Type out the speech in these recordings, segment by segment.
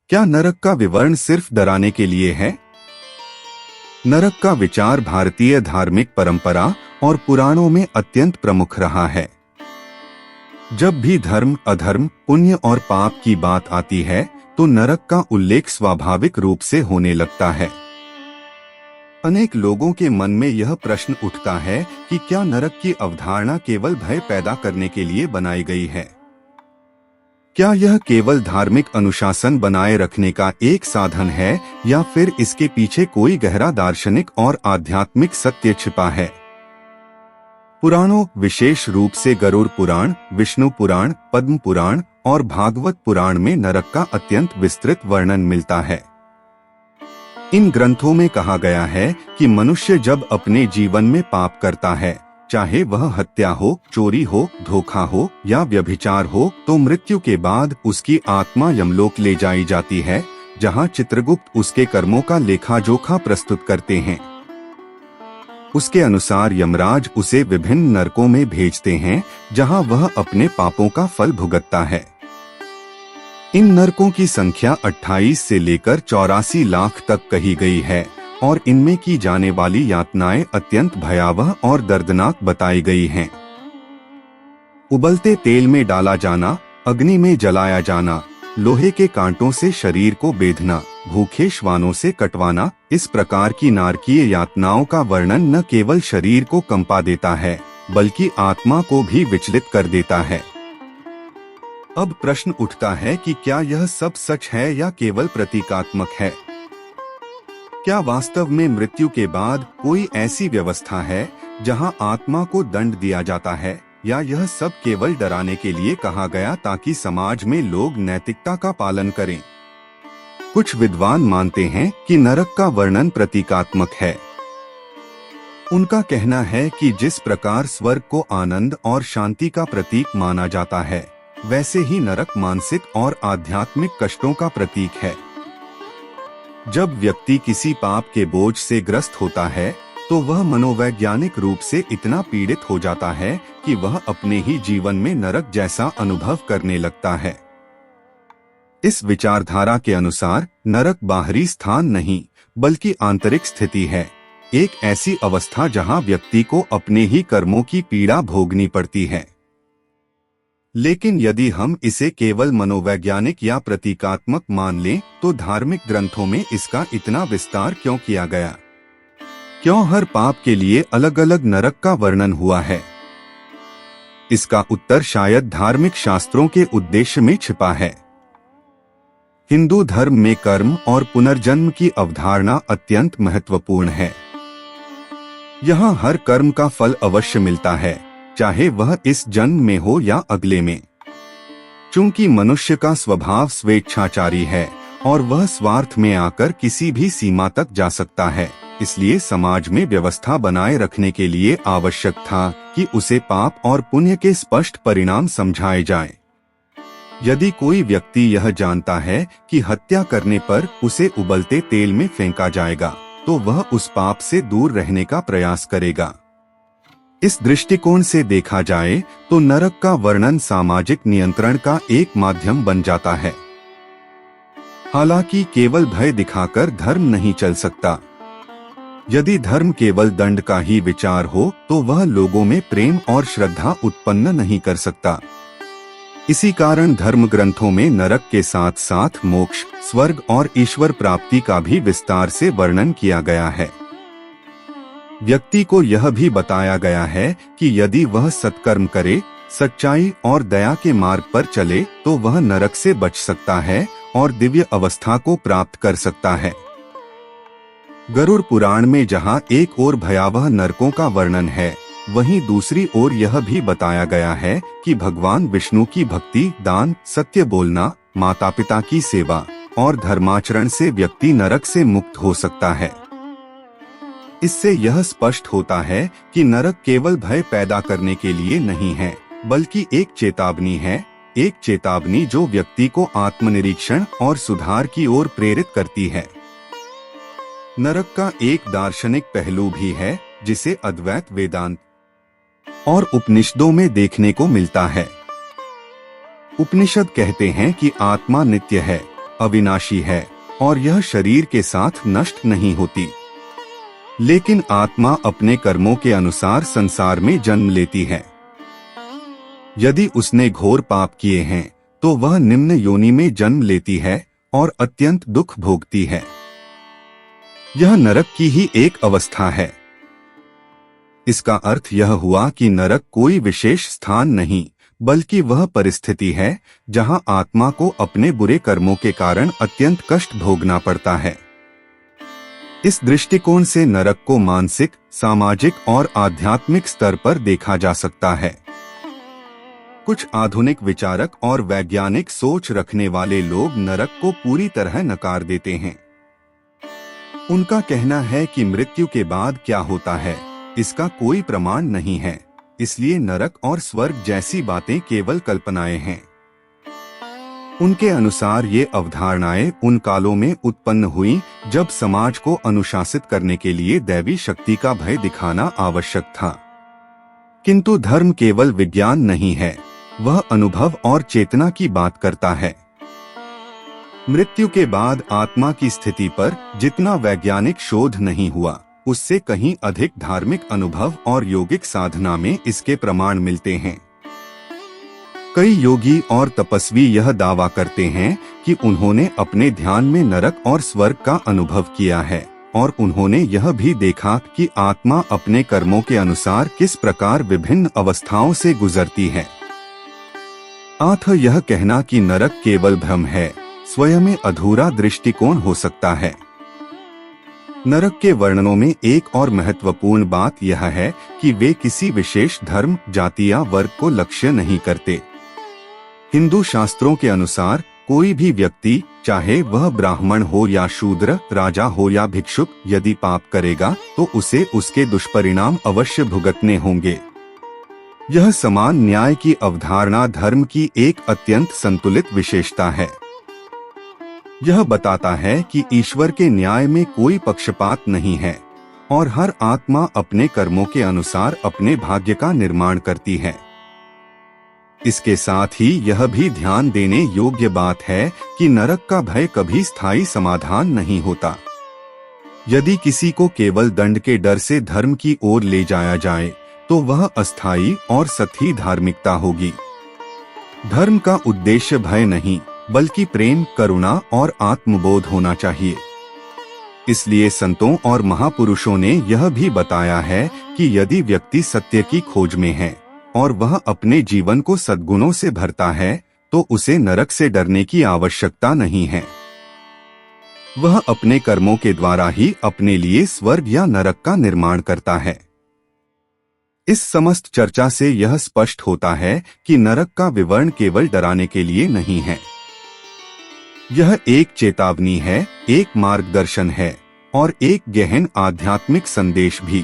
क्या नरक का विवरण सिर्फ डराने के लिए है? नरक का विचार भारतीय धार्मिक परंपरा और पुराणों में अत्यंत प्रमुख रहा है। जब भी धर्म, अधर्म, पुण्य और पाप की बात आती है तो नरक का उल्लेख स्वाभाविक रूप से होने लगता है। अनेक लोगों के मन में यह प्रश्न उठता है कि क्या नरक की अवधारणा केवल भय पैदा करने के लिए बनाई गई है? क्या यह केवल धार्मिक अनुशासन बनाए रखने का एक साधन है या फिर इसके पीछे कोई गहरा दार्शनिक और आध्यात्मिक सत्य छिपा है? पुराणों, विशेष रूप से गरुड़ पुराण, विष्णु पुराण, पद्म पुराण और भागवत पुराण में नरक का अत्यंत विस्तृत वर्णन मिलता है। इन ग्रंथों में कहा गया है कि मनुष्य जब अपने जीवन में पाप करता है, चाहे वह हत्या हो, चोरी हो, धोखा हो या व्यभिचार हो, तो मृत्यु के बाद उसकी आत्मा यमलोक ले जाई जाती है, जहां चित्रगुप्त उसके कर्मों का लेखा जोखा प्रस्तुत करते हैं। उसके अनुसार यमराज उसे विभिन्न नरकों में भेजते हैं, जहां वह अपने पापों का फल भुगतता है। इन नरकों की संख्या 28 से लेकर 84 लाख तक कही गई है और इनमें की जाने वाली यातनाएं अत्यंत भयावह और दर्दनाक बताई गई हैं। उबलते तेल में डाला जाना, अग्नि में जलाया जाना, लोहे के कांटों से शरीर को बेधना, भूखे श्वानों से कटवाना, इस प्रकार की नारकीय यातनाओं का वर्णन न केवल शरीर को कंपा देता है बल्कि आत्मा को भी विचलित कर देता है। अब प्रश्न उठता है कि क्या यह सब सच है या केवल प्रतीकात्मक है? क्या वास्तव में मृत्यु के बाद कोई ऐसी व्यवस्था है जहां आत्मा को दंड दिया जाता है, या यह सब केवल डराने के लिए कहा गया ताकि समाज में लोग नैतिकता का पालन करें? कुछ विद्वान मानते हैं कि नरक का वर्णन प्रतीकात्मक है। उनका कहना है कि जिस प्रकार स्वर्ग को आनंद और शांति का प्रतीक माना जाता है, वैसे ही नरक मानसिक और आध्यात्मिक कष्टों का प्रतीक है। जब व्यक्ति किसी पाप के बोझ से ग्रस्त होता है तो वह मनोवैज्ञानिक रूप से इतना पीड़ित हो जाता है कि वह अपने ही जीवन में नरक जैसा अनुभव करने लगता है। इस विचारधारा के अनुसार नरक बाहरी स्थान नहीं बल्कि आंतरिक स्थिति है, एक ऐसी अवस्था जहां व्यक्ति को अपने ही कर्मों की पीड़ा भोगनी पड़ती है। लेकिन यदि हम इसे केवल मनोवैज्ञानिक या प्रतीकात्मक मान लें तो धार्मिक ग्रंथों में इसका इतना विस्तार क्यों किया गया? क्यों हर पाप के लिए अलग अलग नरक का वर्णन हुआ है? इसका उत्तर शायद धार्मिक शास्त्रों के उद्देश्य में छिपा है। हिंदू धर्म में कर्म और पुनर्जन्म की अवधारणा अत्यंत महत्वपूर्ण है। यहाँ हर कर्म का फल अवश्य मिलता है, चाहे वह इस जन्म में हो या अगले में। चूंकि मनुष्य का स्वभाव स्वेच्छाचारी है और वह स्वार्थ में आकर किसी भी सीमा तक जा सकता है, इसलिए समाज में व्यवस्था बनाए रखने के लिए आवश्यक था कि उसे पाप और पुण्य के स्पष्ट परिणाम समझाए जाएं। यदि कोई व्यक्ति यह जानता है कि हत्या करने पर उसे उबलते तेल में फेंका जाएगा, तो वह उस पाप से दूर रहने का प्रयास करेगा। इस दृष्टिकोण से देखा जाए तो नरक का वर्णन सामाजिक नियंत्रण का एक माध्यम बन जाता है। हालांकि केवल भय दिखाकर धर्म नहीं चल सकता। यदि धर्म केवल दंड का ही विचार हो तो वह लोगों में प्रेम और श्रद्धा उत्पन्न नहीं कर सकता। इसी कारण धर्म ग्रंथों में नरक के साथ साथ मोक्ष, स्वर्ग और ईश्वर प्राप्ति का भी विस्तार से वर्णन किया गया है। व्यक्ति को यह भी बताया गया है कि यदि वह सत्कर्म करे, सच्चाई और दया के मार्ग पर चले तो वह नरक से बच सकता है और दिव्य अवस्था को प्राप्त कर सकता है। गरुड़ पुराण में जहां एक ओर भयावह नरकों का वर्णन है, वहीं दूसरी ओर यह भी बताया गया है कि भगवान विष्णु की भक्ति, दान, सत्य बोलना, माता पिता की सेवा और धर्माचरण से व्यक्ति नरक से मुक्त हो सकता है। इससे यह स्पष्ट होता है कि नरक केवल भय पैदा करने के लिए नहीं है, बल्कि एक चेतावनी है, एक चेतावनी जो व्यक्ति को आत्मनिरीक्षण और सुधार की ओर प्रेरित करती है। नरक का एक दार्शनिक पहलू भी है जिसे अद्वैत वेदांत और उपनिषदों में देखने को मिलता है। उपनिषद कहते हैं कि आत्मा नित्य है, अविनाशी है और यह शरीर के साथ नष्ट नहीं होती। लेकिन आत्मा अपने कर्मों के अनुसार संसार में जन्म लेती है। यदि उसने घोर पाप किए हैं तो वह निम्न योनि में जन्म लेती है और अत्यंत दुख भोगती है। यह नरक की ही एक अवस्था है। इसका अर्थ यह हुआ कि नरक कोई विशेष स्थान नहीं, बल्कि वह परिस्थिति है जहां आत्मा को अपने बुरे कर्मों के कारण अत्यंत कष्ट भोगना पड़ता है। इस दृष्टिकोण से नरक को मानसिक, सामाजिक और आध्यात्मिक स्तर पर देखा जा सकता है। कुछ आधुनिक विचारक और वैज्ञानिक सोच रखने वाले लोग नरक को पूरी तरह नकार देते हैं। उनका कहना है कि मृत्यु के बाद क्या होता है, इसका कोई प्रमाण नहीं है, इसलिए नरक और स्वर्ग जैसी बातें केवल कल्पनाएं हैं। उनके अनुसार ये अवधारणाएं उन कालों में उत्पन्न हुई जब समाज को अनुशासित करने के लिए दैवी शक्ति का भय दिखाना आवश्यक था। किंतु धर्म केवल विज्ञान नहीं है, वह अनुभव और चेतना की बात करता है। मृत्यु के बाद आत्मा की स्थिति पर जितना वैज्ञानिक शोध नहीं हुआ, उससे कहीं अधिक धार्मिक अनुभव और योगिक साधना में इसके प्रमाण मिलते हैं। कई योगी और तपस्वी यह दावा करते हैं कि उन्होंने अपने ध्यान में नरक और स्वर्ग का अनुभव किया है और उन्होंने यह भी देखा कि आत्मा अपने कर्मों के अनुसार किस प्रकार विभिन्न अवस्थाओं से गुजरती है। अतः यह कहना कि नरक केवल भ्रम है, स्वयं में अधूरा दृष्टिकोण हो सकता है। नरक के वर्णनों में एक और महत्वपूर्ण बात यह है कि वे किसी विशेष धर्म, जाति या वर्ग को लक्ष्य नहीं करते। हिंदू शास्त्रों के अनुसार कोई भी व्यक्ति, चाहे वह ब्राह्मण हो या शूद्र, राजा हो या भिक्षुक, यदि पाप करेगा तो उसे उसके दुष्परिणाम अवश्य भुगतने होंगे। यह समान न्याय की अवधारणा धर्म की एक अत्यंत संतुलित विशेषता है। यह बताता है कि ईश्वर के न्याय में कोई पक्षपात नहीं है और हर आत्मा अपने कर्मों के अनुसार अपने भाग्य का निर्माण करती है। इसके साथ ही यह भी ध्यान देने योग्य बात है कि नरक का भय कभी स्थायी समाधान नहीं होता। यदि किसी को केवल दंड के डर से धर्म की ओर ले जाया जाए तो वह अस्थायी और सतही धार्मिकता होगी। धर्म का उद्देश्य भय नहीं, बल्कि प्रेम, करुणा और आत्मबोध होना चाहिए। इसलिए संतों और महापुरुषों ने यह भी बताया है कि यदि व्यक्ति सत्य की खोज में है और वह अपने जीवन को सद्गुणों से भरता है तो उसे नरक से डरने की आवश्यकता नहीं है। वह अपने कर्मों के द्वारा ही अपने लिए स्वर्ग या नरक का निर्माण करता है। इस समस्त चर्चा से यह स्पष्ट होता है कि नरक का विवरण केवल डराने के लिए नहीं है। यह एक चेतावनी है, एक मार्गदर्शन है और एक गहन आध्यात्मिक संदेश भी।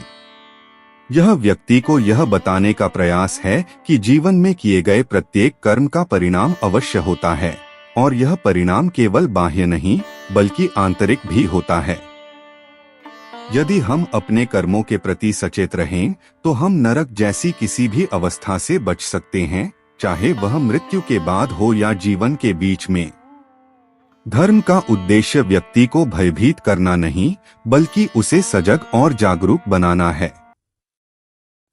यह व्यक्ति को यह बताने का प्रयास है कि जीवन में किए गए प्रत्येक कर्म का परिणाम अवश्य होता है और यह परिणाम केवल बाह्य नहीं बल्कि आंतरिक भी होता है। यदि हम अपने कर्मों के प्रति सचेत रहें तो हम नरक जैसी किसी भी अवस्था से बच सकते हैं, चाहे वह मृत्यु के बाद हो या जीवन के बीच में। धर्म का उद्देश्य व्यक्ति को भयभीत करना नहीं, बल्कि उसे सजग और जागरूक बनाना है।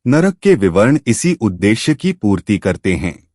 नरक के विवरण इसी उद्देश्य की पूर्ति करते हैं।